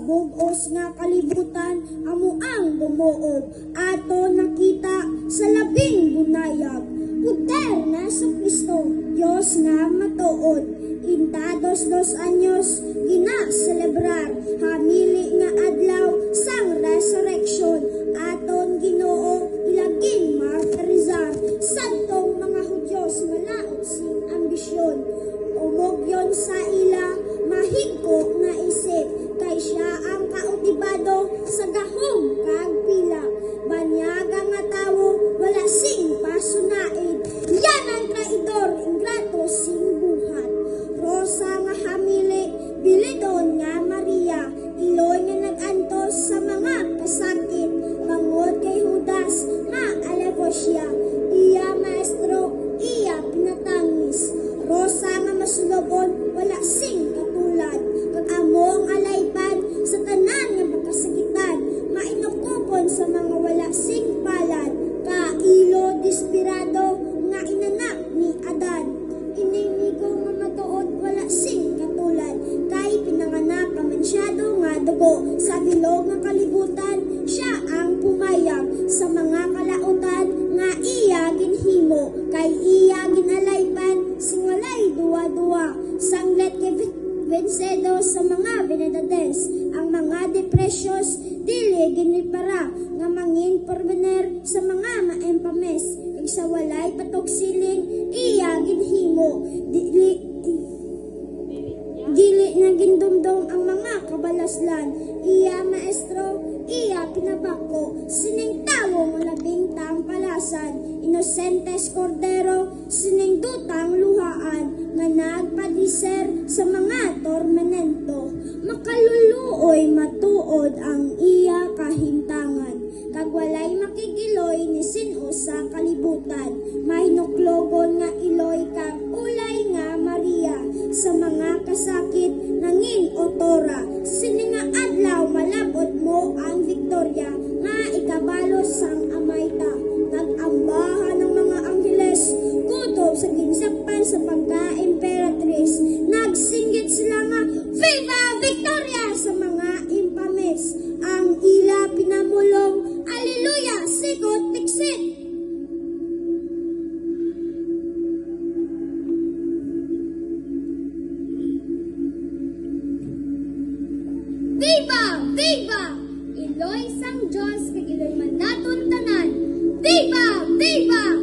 bugos nga kalibutan, amo ang gumuob, ato nakita sa labing bunayag. Puter na sa Kristo, Diyos nga matuod, intados 2 anyos, gina-celebrar, hamili nga adlaw, sang resurrection, aton Ginoo, ilaging martirizar, santong mga Hudyos, malaot sing ambisyon, umogyon sa ila, mahigko nga isip, kay siya ang kautibado sa gahom kag pila, banyaga nga tawo, wala sing pasunaid, yan ang traidor, ingrato sing buhat, Rosa nga hamili, bilidon nga Maria, Iloy nga nagantos sa mga kasakit, bangod kay Judas nga alagosya, iya maestro, iya pinatangis, Rosa nga masulobon, wala sing katulad, kag amo ang alaypan sa tanan nga makasakitan, mainukupon sa mga wala sing palad, kailo desperado nga inanak ni Adan, inimigo nga matuod, wala sing katulad, kay pinanganak ka mansyado nga dugo, sa bilog nga kalibutan, siya ang pumayag, sa mga kalautan nga iya ginhimo, kay iya ginalaypan, sing walay duwa-duwa, sanglet kay Vencedo sa mga binadades, ang mga depresyos, dili ginipara, nga mangin porvener sa mga maempames, kay sa walay patogsiling, iya ginhimo, dili na gindumdum ang mga kabalaslan, iya maestro, iya pinabako, sining tawo nga labing tang palasan, Inosentes Cordero, sining dutang luhaan, nga nagpadiser sa mga tormento, makaluluoy matuod ang iya kahintangan, kag walay makigiloy ni sino sa kalibutan, mahinuklogon nga iloy kag ulay nga Maria, sa mga kasakit nanging otora, sini nga adlaw malabot mo ang Victoria, nga ikabalo sang amayta, nag-ambahan ng mga angheles, kutob sa ginsakpan sa pagka-imperatrice, nagsinggit sila nga, Viva Victoria sa mga impames, ang ila pinamulong, Alleluia, sikot tiksit. Viva! Viva! Iloy sang Diyos kag iloy mandaton tanan. Viva! Viva!